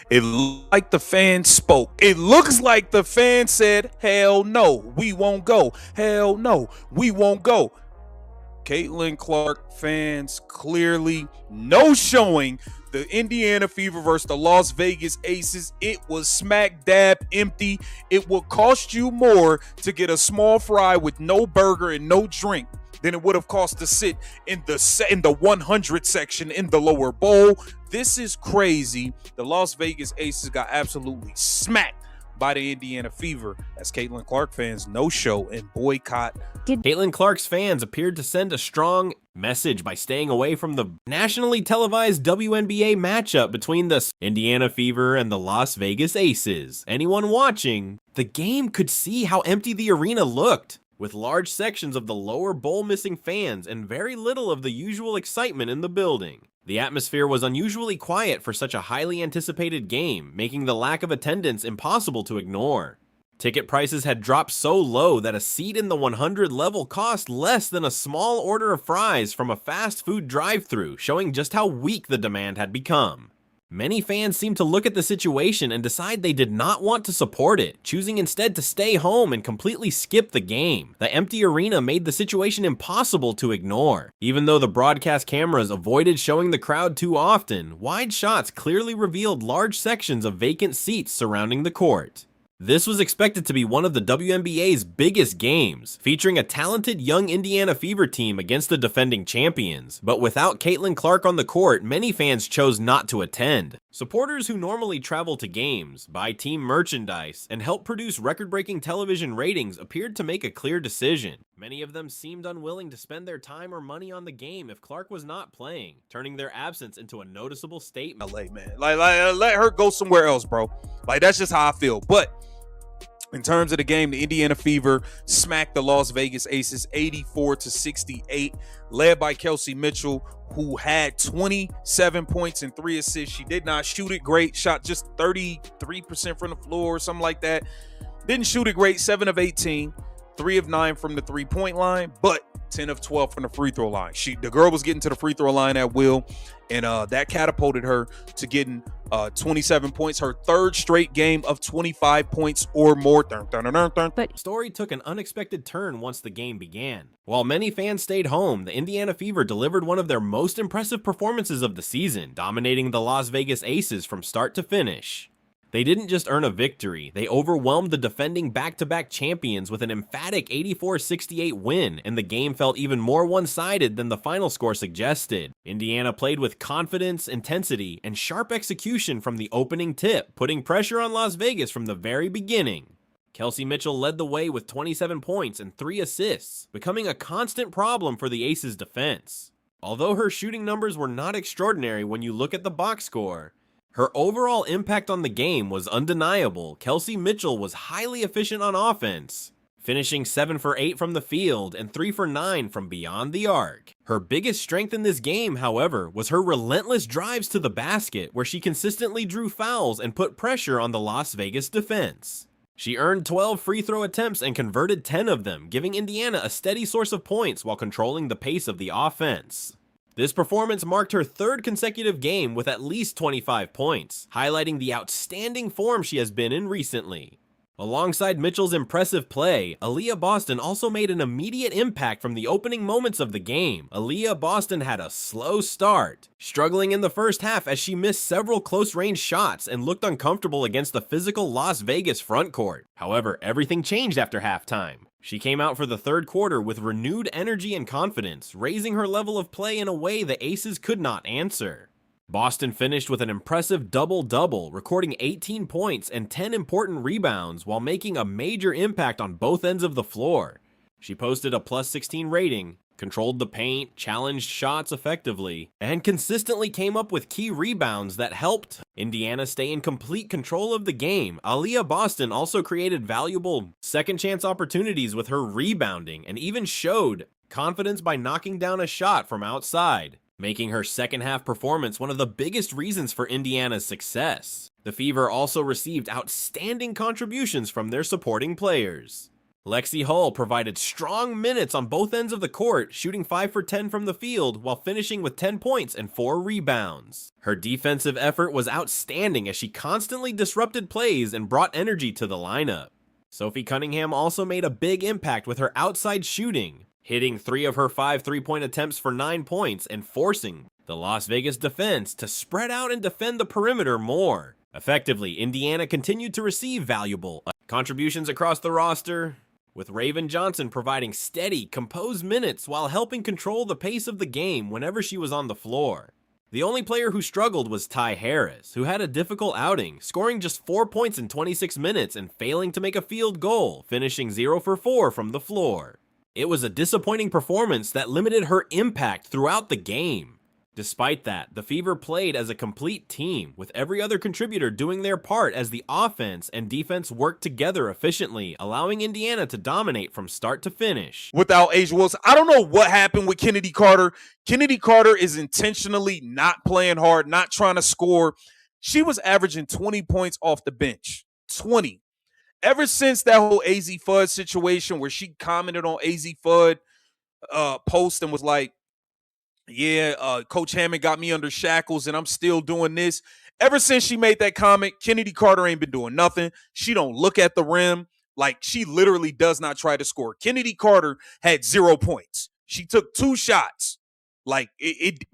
It looked like the fans spoke. It looks like the fans said, hell no, we won't go. Hell no, we won't go. Caitlin Clark fans clearly no showing the Indiana Fever versus the Las Vegas Aces. It was smack dab empty. It will cost you more to get a small fry with no burger and no drink than it would have cost to sit in the 100 section in the lower bowl. This is crazy. The Las Vegas Aces got absolutely smacked by the Indiana Fever as Caitlin Clark fans no-show and boycott. Caitlin Clark's fans appeared to send a strong message by staying away from the nationally televised WNBA matchup between the Indiana Fever and the Las Vegas Aces. Anyone watching the game could see how empty the arena looked, with large sections of the lower bowl missing fans and very little of the usual excitement in the building. The atmosphere was unusually quiet for such a highly anticipated game, making the lack of attendance impossible to ignore. Ticket prices had dropped so low that a seat in the 100 level cost less than a small order of fries from a fast food drive-thru, showing just how weak the demand had become. Many fans seemed to look at the situation and decide they did not want to support it, choosing instead to stay home and completely skip the game. The empty arena made the situation impossible to ignore. Even though the broadcast cameras avoided showing the crowd too often, wide shots clearly revealed large sections of vacant seats surrounding the court. This was expected to be one of the WNBA's biggest games, featuring a talented young Indiana Fever team against the defending champions, but without Caitlin Clark on the court, many fans chose not to attend. Supporters who normally travel to games, buy team merchandise, and help produce record-breaking television ratings appeared to make a clear decision. Many of them seemed unwilling to spend their time or money on the game if Clark was not playing, turning their absence into a noticeable statement. LA, man. Like, let her go somewhere else, bro. Like, that's just how I feel. But in terms of the game, the Indiana Fever smacked the Las Vegas Aces 84-68, led by Kelsey Mitchell, who had 27 points and 3 assists. She did not shoot it great, shot just 33% from the floor or something like that. Didn't shoot it great, 7 of 18, 3 of 9 from the three-point line, but 10 of 12 from the free throw line. The girl was getting to the free throw line at will, and that catapulted her to getting 27 points, her third straight game of 25 points or more. But the story took an unexpected turn once the game began. While many fans stayed home, the Indiana Fever delivered one of their most impressive performances of the season, dominating the Las Vegas Aces from start to finish. They didn't just earn a victory, they overwhelmed the defending back-to-back champions with an emphatic 84-68 win, and the game felt even more one-sided than the final score suggested. Indiana played with confidence, intensity, and sharp execution from the opening tip, putting pressure on Las Vegas from the very beginning. Kelsey Mitchell led the way with 27 points and 3 assists, becoming a constant problem for the Aces' defense. Although her shooting numbers were not extraordinary when you look at the box score, her overall impact on the game was undeniable. Kelsey Mitchell was highly efficient on offense, finishing 7 for 8 from the field and 3 for 9 from beyond the arc. Her biggest strength in this game, however, was her relentless drives to the basket, where she consistently drew fouls and put pressure on the Las Vegas defense. She earned 12 free throw attempts and converted 10 of them, giving Indiana a steady source of points while controlling the pace of the offense. This performance marked her third consecutive game with at least 25 points, highlighting the outstanding form she has been in recently. Alongside Mitchell's impressive play, Aaliyah Boston also made an immediate impact from the opening moments of the game. Aaliyah Boston had a slow start, struggling in the first half as she missed several close-range shots and looked uncomfortable against the physical Las Vegas frontcourt. However, everything changed after halftime. She came out for the third quarter with renewed energy and confidence, raising her level of play in a way the Aces could not answer. Boston finished with an impressive double-double, recording 18 points and 10 important rebounds while making a major impact on both ends of the floor. She posted a plus 16 rating, controlled the paint, challenged shots effectively, and consistently came up with key rebounds that helped Indiana stay in complete control of the game. Aaliyah Boston also created valuable second-chance opportunities with her rebounding and even showed confidence by knocking down a shot from outside, making her second-half performance one of the biggest reasons for Indiana's success. The Fever also received outstanding contributions from their supporting players. Lexi Hull provided strong minutes on both ends of the court, shooting 5 for 10 from the field while finishing with 10 points and 4 rebounds. Her defensive effort was outstanding as she constantly disrupted plays and brought energy to the lineup. Sophie Cunningham also made a big impact with her outside shooting, hitting 3 of her 5 three-point attempts for 9 points and forcing the Las Vegas defense to spread out and defend the perimeter more. Effectively, Indiana continued to receive valuable contributions across the roster, with Raven Johnson providing steady, composed minutes while helping control the pace of the game whenever she was on the floor. The only player who struggled was Ty Harris, who had a difficult outing, scoring just 4 points in 26 minutes and failing to make a field goal, finishing 0 for 4 from the floor. It was a disappointing performance that limited her impact throughout the game. Despite that, the Fever played as a complete team, with every other contributor doing their part as the offense and defense worked together efficiently, allowing Indiana to dominate from start to finish. Without Asia Wilson, I don't know what happened with Kennedy Carter. Kennedy Carter is intentionally not playing hard, not trying to score. She was averaging 20 points off the bench. 20. Ever since that whole AZ Fudd situation where she commented on AZ Fudd post and was like, yeah, Coach Hammond got me under shackles and I'm still doing this. Ever since she made that comment, Kennedy Carter ain't been doing nothing. She don't look at the rim. Like, she literally does not try to score. Kennedy Carter had 0 points. She took 2 shots. Like,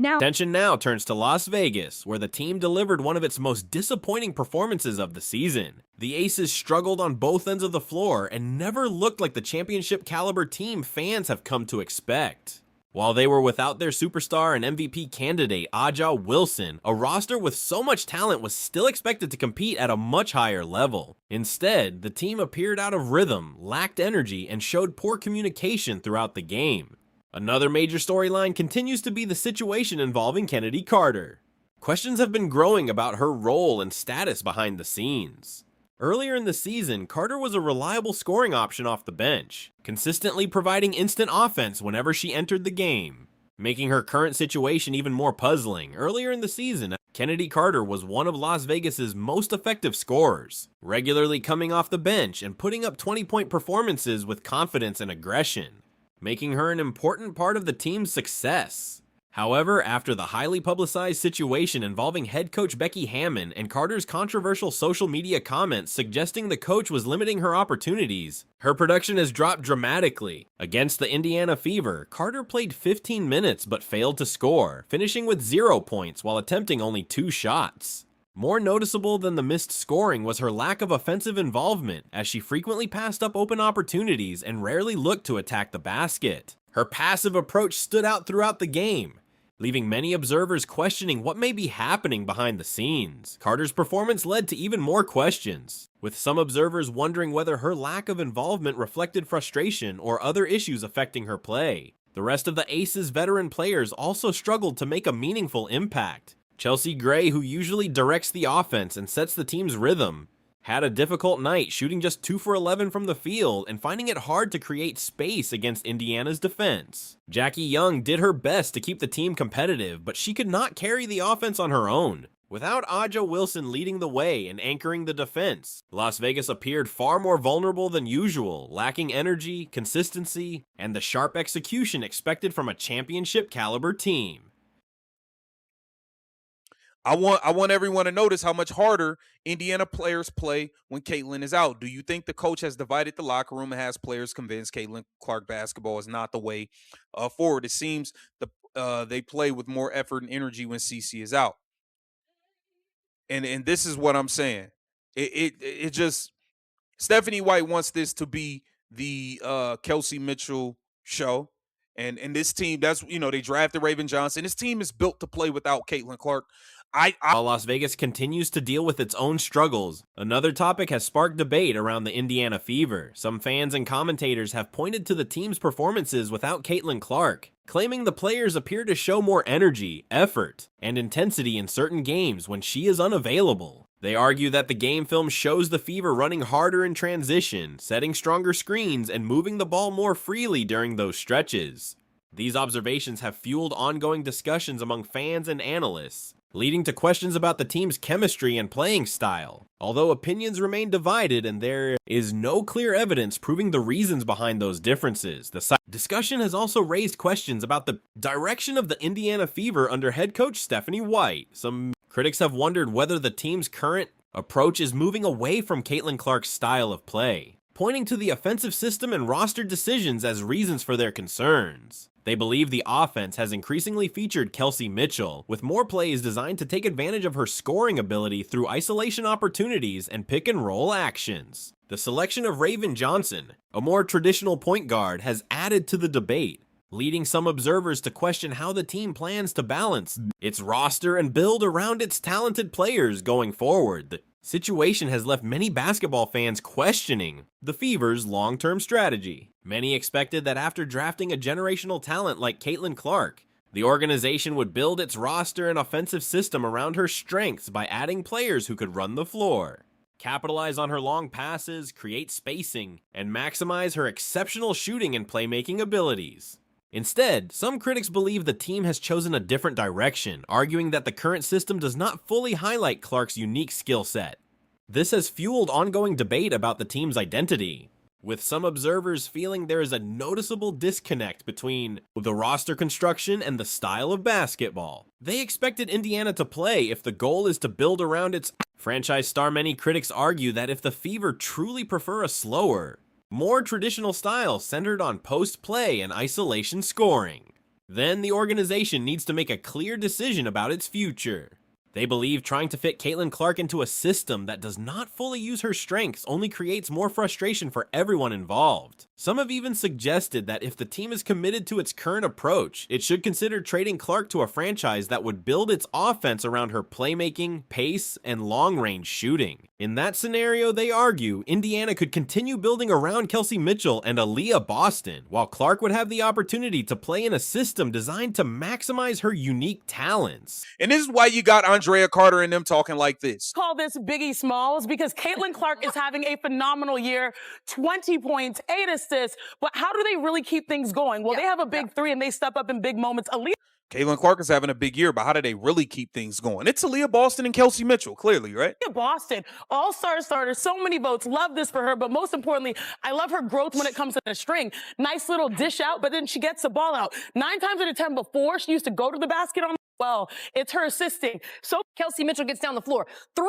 Attention now turns to Las Vegas, where the team delivered one of its most disappointing performances of the season. The Aces struggled on both ends of the floor and never looked like the championship caliber team fans have come to expect. While they were without their superstar and MVP candidate, Aja Wilson, a roster with so much talent was still expected to compete at a much higher level. Instead, the team appeared out of rhythm, lacked energy, and showed poor communication throughout the game. Another major storyline continues to be the situation involving Kennedy Carter. Questions have been growing about her role and status behind the scenes. Earlier in the season, Carter was a reliable scoring option off the bench, consistently providing instant offense whenever she entered the game. Making her current situation even more puzzling, earlier in the season, Kennedy Carter was one of Las Vegas's most effective scorers, regularly coming off the bench and putting up 20-point performances with confidence and aggression, making her an important part of the team's success. However, after the highly publicized situation involving head coach Becky Hammon and Carter's controversial social media comments suggesting the coach was limiting her opportunities, her production has dropped dramatically. Against the Indiana Fever, Carter played 15 minutes but failed to score, finishing with 0 points while attempting only 2 shots. More noticeable than the missed scoring was her lack of offensive involvement, as she frequently passed up open opportunities and rarely looked to attack the basket. Her passive approach stood out throughout the game, leaving many observers questioning what may be happening behind the scenes. Carter's performance led to even more questions, with some observers wondering whether her lack of involvement reflected frustration or other issues affecting her play. The rest of the Aces veteran players also struggled to make a meaningful impact. Chelsea Gray, who usually directs the offense and sets the team's rhythm, had a difficult night, shooting just 2 for 11 from the field and finding it hard to create space against Indiana's defense. Jackie Young did her best to keep the team competitive, but she could not carry the offense on her own. Without Aja Wilson leading the way and anchoring the defense, Las Vegas appeared far more vulnerable than usual, lacking energy, consistency, and the sharp execution expected from a championship caliber team. I want everyone to notice how much harder Indiana players play when Caitlin is out. Do you think the coach has divided the locker room and has players convinced Caitlin Clark basketball is not the way forward? It seems they play with more effort and energy when CC is out. And this is what I'm saying. It just, Stephanie White wants this to be the Kelsey Mitchell show. And this team, that's, they drafted Raven Johnson. This team is built to play without Caitlin Clark. While Las Vegas continues to deal with its own struggles, another topic has sparked debate around the Indiana Fever. Some fans and commentators have pointed to the team's performances without Caitlin Clark, claiming the players appear to show more energy, effort, and intensity in certain games when she is unavailable. They argue that the game film shows the Fever running harder in transition, setting stronger screens, and moving the ball more freely during those stretches. These observations have fueled ongoing discussions among fans and analysts, leading to questions about the team's chemistry and playing style. Although opinions remain divided and there is no clear evidence proving the reasons behind those differences, the discussion has also raised questions about the direction of the Indiana Fever under head coach Stephanie White. Some critics have wondered whether the team's current approach is moving away from Caitlin Clark's style of play, pointing to the offensive system and roster decisions as reasons for their concerns. They believe the offense has increasingly featured Kelsey Mitchell, with more plays designed to take advantage of her scoring ability through isolation opportunities and pick-and-roll actions. The selection of Raven Johnson, a more traditional point guard, has added to the debate, leading some observers to question how the team plans to balance its roster and build around its talented players going forward. The situation has left many basketball fans questioning the Fever's long-term strategy. Many expected that after drafting a generational talent like Caitlin Clark, the organization would build its roster and offensive system around her strengths by adding players who could run the floor, capitalize on her long passes, create spacing, and maximize her exceptional shooting and playmaking abilities. Instead, some critics believe the team has chosen a different direction, arguing that the current system does not fully highlight Clark's unique skill set. This has fueled ongoing debate about the team's identity, with some observers feeling there is a noticeable disconnect between the roster construction and the style of basketball they expected Indiana to play if the goal is to build around its franchise star. Many critics argue that if the Fever truly prefer a slower, more traditional style centered on post-play and isolation scoring, then the organization needs to make a clear decision about its future. They believe trying to fit Caitlin Clark into a system that does not fully use her strengths only creates more frustration for everyone involved. Some have even suggested that if the team is committed to its current approach, it should consider trading Clark to a franchise that would build its offense around her playmaking, pace, and long-range shooting. In that scenario, they argue, Indiana could continue building around Kelsey Mitchell and Aaliyah Boston, while Clark would have the opportunity to play in a system designed to maximize her unique talents. And this is why you got Andrea Carter and them talking like this. Call this Biggie Smalls because Caitlin Clark is having a phenomenal year, 20 points, 8 assists, but how do they really keep things going? Well, they have a big three and they step up in big moments. Caitlin Clark is having a big year, but how do they really keep things going? It's Aaliyah Boston and Kelsey Mitchell, clearly, right? Boston, all-star starter, so many votes. Love this for her, but most importantly, I love her growth when it comes to the string. Nice little dish out, but then she gets the ball out. 9 times out of 10 before, she used to go to the basket on well. It's her assisting. So Kelsey Mitchell gets down the floor. 3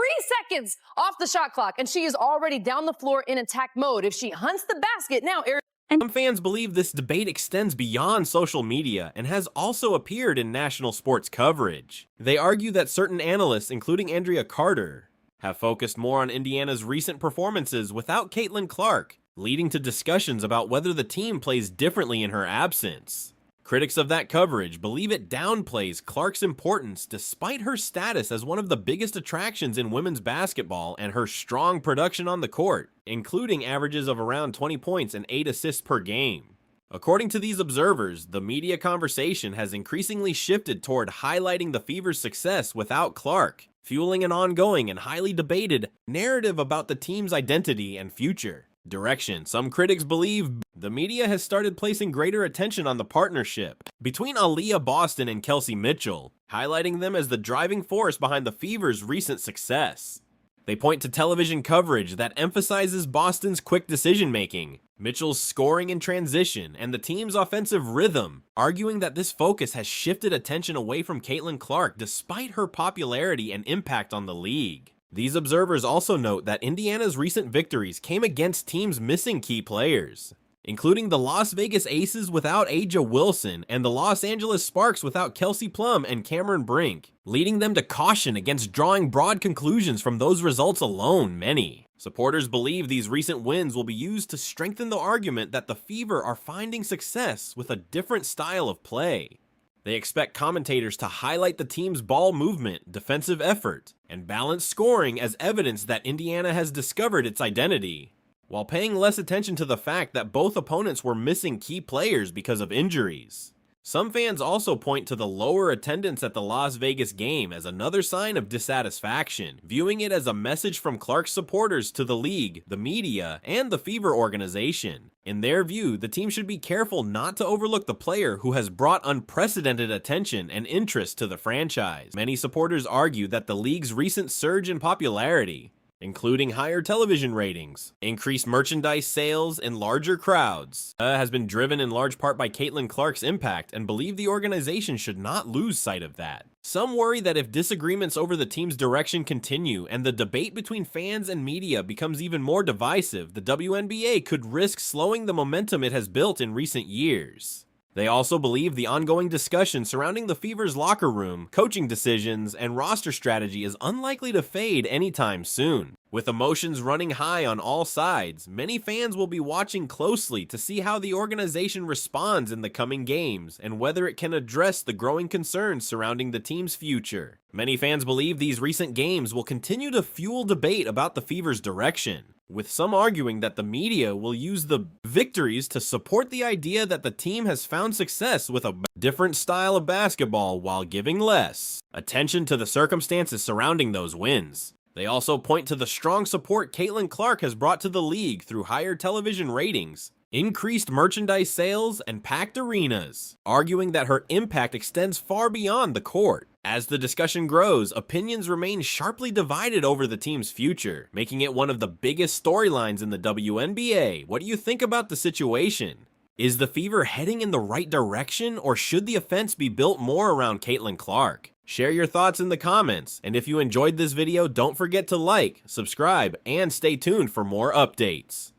seconds off the shot clock, and she is already down the floor in attack mode. If she hunts the basket, now some fans believe this debate extends beyond social media and has also appeared in national sports coverage. They argue that certain analysts, including Andrea Carter, have focused more on Indiana's recent performances without Caitlin Clark, leading to discussions about whether the team plays differently in her absence. Critics of that coverage believe it downplays Clark's importance despite her status as one of the biggest attractions in women's basketball and her strong production on the court, including averages of around 20 points and 8 assists per game. According to these observers, the media conversation has increasingly shifted toward highlighting the Fever's success without Clark, fueling an ongoing and highly debated narrative about the team's identity and future direction. Some critics believe the media has started placing greater attention on the partnership between Aaliyah Boston and Kelsey Mitchell, highlighting them as the driving force behind the Fever's recent success. They point to television coverage that emphasizes Boston's quick decision-making, Mitchell's scoring in transition, and the team's offensive rhythm, arguing that this focus has shifted attention away from Caitlin Clark despite her popularity and impact on the league. These observers also note that Indiana's recent victories came against teams missing key players, including the Las Vegas Aces without A'ja Wilson and the Los Angeles Sparks without Kelsey Plum and Cameron Brink, leading them to caution against drawing broad conclusions from those results alone. Many supporters believe these recent wins will be used to strengthen the argument that the Fever are finding success with a different style of play. They expect commentators to highlight the team's ball movement, defensive effort, and balanced scoring as evidence that Indiana has discovered its identity, while paying less attention to the fact that both opponents were missing key players because of injuries. Some fans also point to the lower attendance at the Las Vegas game as another sign of dissatisfaction, viewing it as a message from Clark's supporters to the league, the media, and the Fever organization. In their view, the team should be careful not to overlook the player who has brought unprecedented attention and interest to the franchise. Many supporters argue that the league's recent surge in popularity, including higher television ratings, increased merchandise sales, and larger crowds, has been driven in large part by Caitlin Clark's impact and believe the organization should not lose sight of that. Some worry that if disagreements over the team's direction continue and the debate between fans and media becomes even more divisive, the WNBA could risk slowing the momentum it has built in recent years. They also believe the ongoing discussion surrounding the Fever's locker room, coaching decisions, and roster strategy is unlikely to fade anytime soon. With emotions running high on all sides, many fans will be watching closely to see how the organization responds in the coming games and whether it can address the growing concerns surrounding the team's future. Many fans believe these recent games will continue to fuel debate about the Fever's direction, with some arguing that the media will use the victories to support the idea that the team has found success with a different style of basketball while giving less attention to the circumstances surrounding those wins. They also point to the strong support Caitlin Clark has brought to the league through higher television ratings, increased merchandise sales, and packed arenas, arguing that her impact extends far beyond the court. As the discussion grows, opinions remain sharply divided over the team's future, making it one of the biggest storylines in the WNBA. What do you think about the situation? Is the Fever heading in the right direction, or should the offense be built more around Caitlin Clark? Share your thoughts in the comments, and if you enjoyed this video, don't forget to like, subscribe, and stay tuned for more updates.